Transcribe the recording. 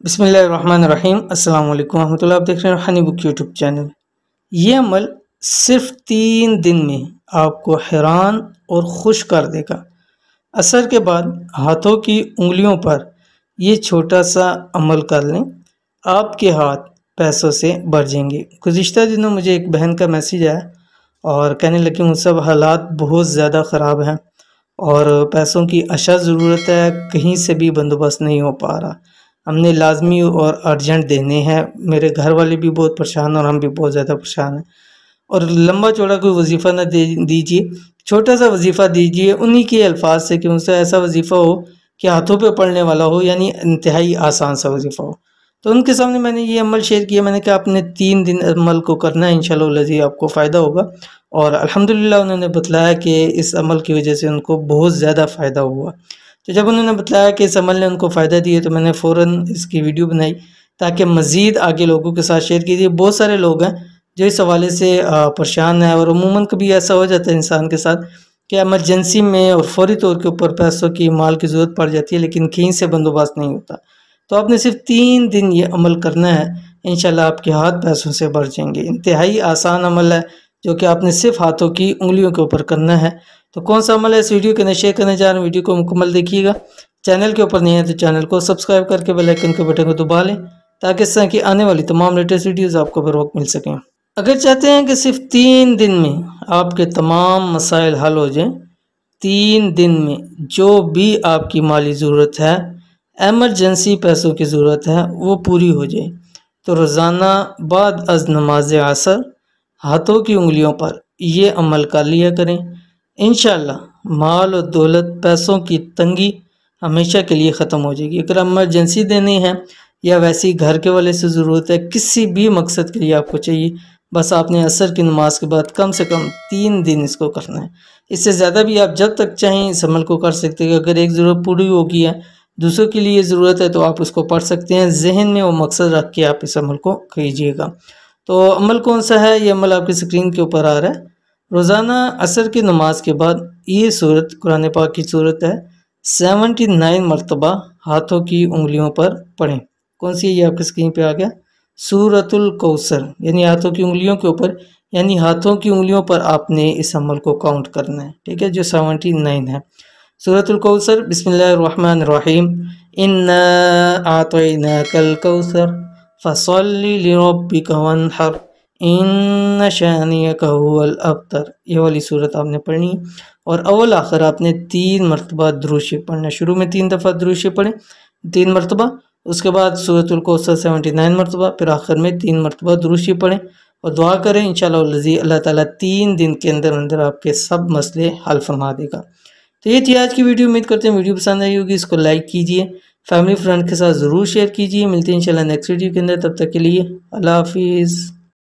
बिस्मिल्लाहिर्रहमानिर्रहीम अस्सलाम वालेकुम रहमतुल्लाह। आप देख रहे हैं हनी बुक यूट्यूब चैनल। ये अमल सिर्फ 3 दिन में आपको हैरान और खुश कर देगा। असर के बाद हाथों की उंगलियों पर ये छोटा सा अमल कर लें, आपके हाथ पैसों से भर जाएंगे। गुज़िश्ता दिनों मुझे एक बहन का मैसेज आया और कहने लगी मुझ सब हालात बहुत ज़्यादा ख़राब हैं और पैसों की अशद ज़रूरत है, कहीं से भी बंदोबस्त नहीं हो पा रहा। हमने लाजमी और अर्जेंट देने हैं, मेरे घर वाले भी बहुत परेशान और हम भी बहुत ज़्यादा परेशान हैं। और लंबा चौड़ा कोई वजीफ़ा ना दे दीजिए, छोटा सा वजीफ़ा दीजिए उन्हीं के अल्फाज से कि उनसे ऐसा वजीफ़ा हो कि हाथों पे पढ़ने वाला हो, यानी इंतहाई आसान सा वजीफ़ा हो। तो उनके सामने मैंने ये अमल शेयर किया। मैंने कहा आपने 3 दिन अमल को करना है, इंशाअल्लाह लज़ी आपको फ़ायदा होगा। और अल्हम्दुलिल्लाह उन्होंने बतलाया कि इस अमल की वजह से उनको बहुत ज़्यादा फ़ायदा हुआ। तो जब उन्होंने बताया कि इस अमल ने उनको फ़ायदा दिया तो मैंने फ़ौरन इसकी वीडियो बनाई ताकि मज़ीद आगे लोगों के साथ शेयर कीजिए। बहुत सारे लोग हैं जो इस हवाले से परेशान हैं और अमूमन कभी ऐसा हो जाता है इंसान के साथ कि एमरजेंसी में और फौरी तौर के ऊपर पैसों की माल की ज़रूरत पड़ जाती है, लेकिन कहीं से बंदोबस्त नहीं होता। तो आपने सिर्फ 3 दिन ये अमल करना है, इंशाल्लाह आपके हाथ पैसों से भर जाएंगे। इंतहाई आसान अमल है जो कि आपने सिर्फ हाथों की उंगलियों के ऊपर करना है। तो कौन सा अमल है इस वीडियो के अंदर शेयर करने जा रहे हैं, वीडियो को मुकम्मल देखिएगा। चैनल के ऊपर नहीं है तो चैनल को सब्सक्राइब करके बेल आइकन के बटन को दबा लें ताकि इस तरह की आने वाली तमाम लेटेस्ट वीडियोस आपको बर वक्त मिल सकें। अगर चाहते हैं कि सिर्फ 3 दिन में आपके तमाम मसाइल हल हो जाएं, 3 दिन में जो भी आपकी माली ज़रूरत है, एमरजेंसी पैसों की ज़रूरत है, वो पूरी हो जाए, तो रोज़ाना बाद अज़ नमाज असर हाथों की उंगलियों पर ये अमल कर लिया करें। इंशाअल्लाह माल और दौलत, पैसों की तंगी हमेशा के लिए ख़त्म हो जाएगी। अगर एमरजेंसी देनी है या वैसी घर के वाले से ज़रूरत है, किसी भी मकसद के लिए आपको चाहिए, बस आपने असर की नमाज के बाद कम से कम 3 दिन इसको करना है। इससे ज़्यादा भी आप जब तक चाहें इस अमल को कर सकते हैं। अगर एक ज़रूरत पूरी हो गई है, दूसरों के लिए ज़रूरत है, तो आप उसको पढ़ सकते हैं। जहन में वो मकसद रख के आप इस अमल को कीजिएगा। तो अमल कौन सा है, ये अमल आपकी स्क्रीन के ऊपर आ रहा है। रोज़ाना असर की नमाज के बाद ये सूरत कुरान पाक की सूरत है 79 मरतबा हाथों की उंगलियों पर पढ़ें। कौन सी है, ये आपकी स्क्रीन पे आ गया, सूरतुल कौसर, यानी हाथों की उंगलियों के ऊपर, यानी हाथों की उंगलियों पर आपने इस अमल को काउंट करना है, ठीक है, जो 79 है। सूरतुल कौसर, बिस्मिल्लाहिर्रहमानिर्रहीम, इन्ना आतैनाकल कौसर फसल्लि लिरब्बिका वन्हर इन्ना शानियका हुवल अब्तर। ये वाली सूरत आपने पढ़नी है और अव्वल आखिर आपने 3 मरतबा दुरूद शरीफ पढ़ना है। शुरू में 3 दफ़ा दुरूद शरीफ पढ़ें 3 मरतबा, उसके बाद सूरतुल कौसर 79 मरतबा, फिर आखिर में 3 मरतबा दुरूद शरीफ पढ़ें और दुआ करें। इंशाअल्लाह लज़ी अल्लाह ताला 3 दिन के अंदर अंदर आपके सब मसले हल फरमा देगा। तो ये थी आज की वीडियो। उम्मीद करते हैं वीडियो पसंद आई होगी। इसको लाइक कीजिए, फैमिली फ्रेंड के साथ ज़रूर शेयर कीजिए। मिलते हैं इंशाल्लाह नेक्स्ट वीडियो के अंदर, तब तक के लिए अल्लाह हाफिज़।